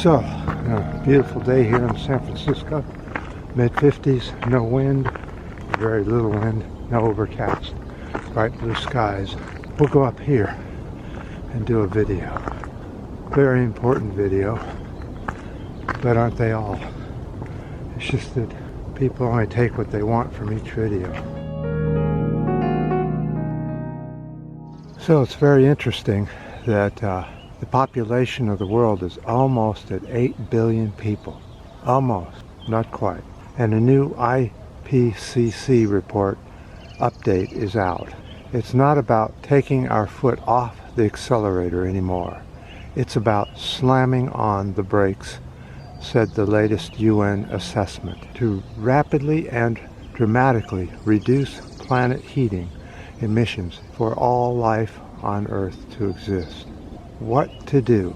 So, beautiful day here in San Francisco. Mid-50s, no wind, very little wind, no overcast, bright blue skies. We'll go up here and do a video. Very important video, but aren't they all? It's just that people only take what they want from each video. So it's very interesting that the population of the world is almost at 8 billion people. Almost, not quite. And a new IPCC report update is out. It's not about taking our foot off the accelerator anymore. It's about slamming on the brakes, said the latest UN assessment, to rapidly and dramatically reduce planet heating emissions for all life on Earth to exist. What to do?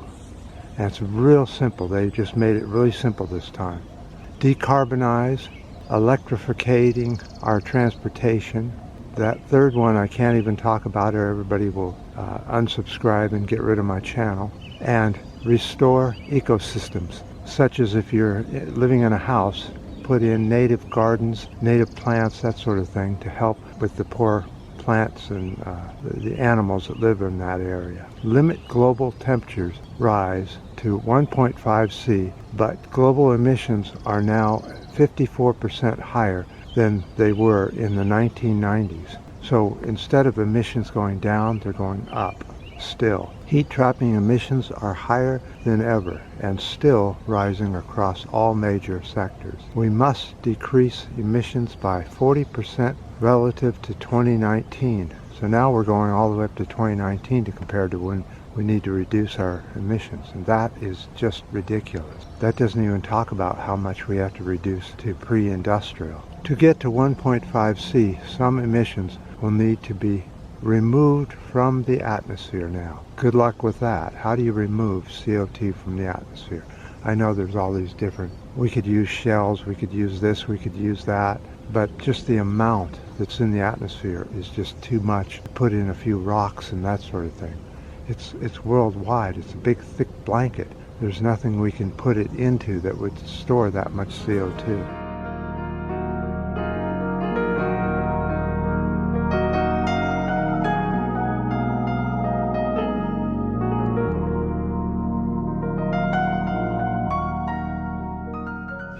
And it's real simple. They just made it really simple this time. Decarbonize, electrifying our transportation. That third one I can't even talk about, or everybody will unsubscribe and get rid of my channel. And restore ecosystems, such as if you're living in a house, put in native gardens, native plants, that sort of thing, to help with the poor plants and the animals that live in that area. Limit global temperatures rise to 1.5 C, but global emissions are now 54% higher than they were in the 1990s. So instead of emissions going down, they're going up still. Heat trapping emissions are higher than ever and still rising across all major sectors. We must decrease emissions by 40% relative to 2019. So now we're going all the way up to 2019 to compare to when we need to reduce our emissions. And that is just ridiculous. That doesn't even talk about how much we have to reduce to pre-industrial. To get to 1.5 C, some emissions will need to be removed from the atmosphere now. Good luck with that. How do you remove CO2 from the atmosphere? I know there's all these different, we could use shells, we could use this, we could use that, but just the amount that's in the atmosphere is just too much. Put in a few rocks and that sort of thing. It's worldwide. It's a big thick blanket. There's nothing we can put it into that would store that much CO2.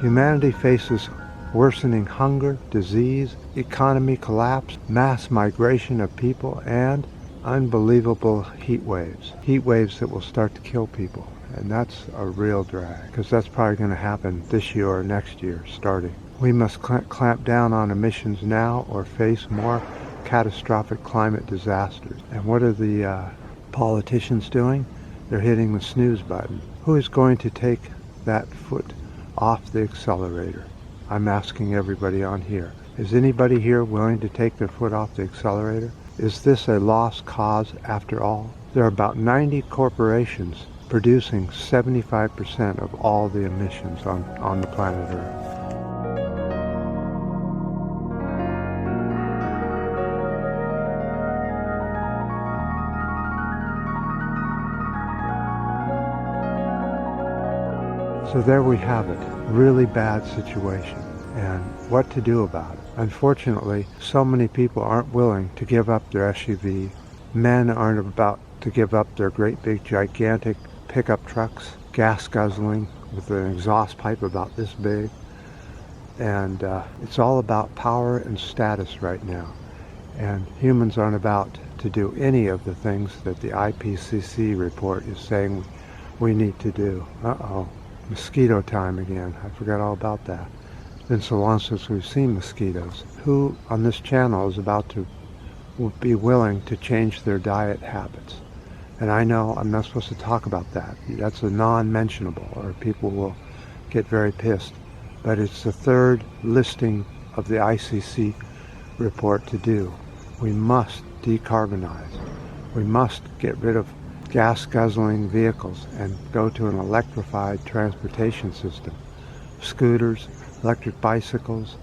Humanity faces worsening hunger, disease, economy collapse, mass migration of people, and unbelievable heat waves. Heat waves that will start to kill people. And that's a real drag, because that's probably going to happen this year or next year starting. We must clamp down on emissions now or face more catastrophic climate disasters. And what are the politicians doing? They're hitting the snooze button. Who is going to take that foot off the accelerator? I'm asking everybody on here. Is anybody here willing to take their foot off the accelerator? Is this a lost cause after all? There are about 90 corporations producing 75% of all the emissions on the planet Earth. So there we have it. Really bad situation. And what to do about it? Unfortunately, so many people aren't willing to give up their SUV. Men aren't about to give up their great big gigantic pickup trucks, gas guzzling with an exhaust pipe about this big. And it's all about power and status right now. And humans aren't about to do any of the things that the IPCC report is saying we need to do. Uh-oh. Mosquito time again. I forgot all about that. It's been so long since we've seen mosquitoes. Who on this channel is about to be willing to change their diet habits? And I know I'm not supposed to talk about that. That's a non-mentionable, or people will get very pissed. But it's the third listing of the ICC report to do. We must decarbonize. We must get rid of gas-guzzling vehicles and go to an electrified transportation system. Scooters, electric bicycles,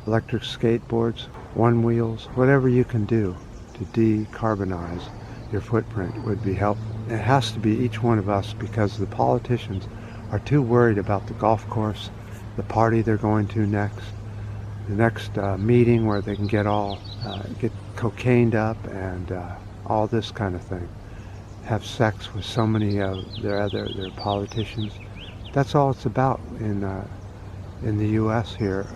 electric skateboards, one-wheels, whatever you can do to decarbonize your footprint would be helpful. It has to be each one of us, because the politicians are too worried about the golf course, the party they're going to next, the next meeting where they can get cocained up and all this kind of thing. Have sex with so many of their politicians. That's all it's about in the U.S. here,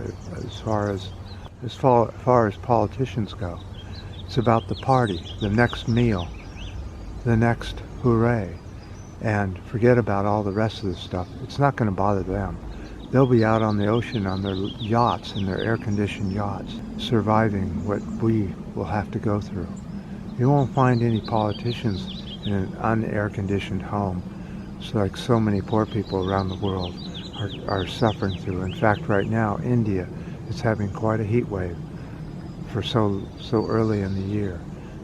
as far as politicians go. It's about the party, the next meal, the next hooray, and forget about all the rest of the stuff. It's not going to bother them. They'll be out on the ocean on their yachts, in their air-conditioned yachts, surviving what we will have to go through. You won't find any politicians in an unair-conditioned home, like so many poor people around the world are suffering through. In fact, right now, India is having quite a heat wave for so early in the year.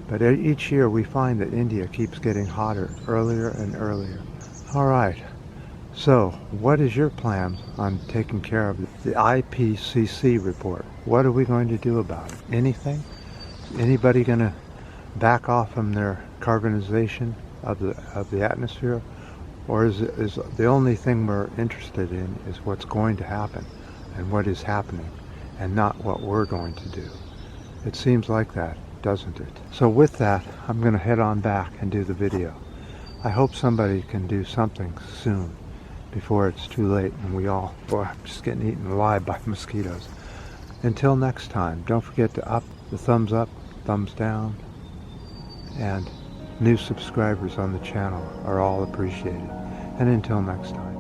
But each year we find that India keeps getting hotter earlier and earlier. All right. So, what is your plan on taking care of the IPCC report? What are we going to do about it? Anything? Is anybody going to back off from their carbonization of the atmosphere? Or is the only thing we're interested in is what's going to happen and what is happening, and not what we're going to do? It seems like that, doesn't it? So with that, I'm going to head on back and do the video. I hope somebody can do something soon before it's too late and boy, I'm just getting eaten alive by mosquitoes. Until next time, don't forget to thumbs up, thumbs down, and new subscribers on the channel are all appreciated. And until next time.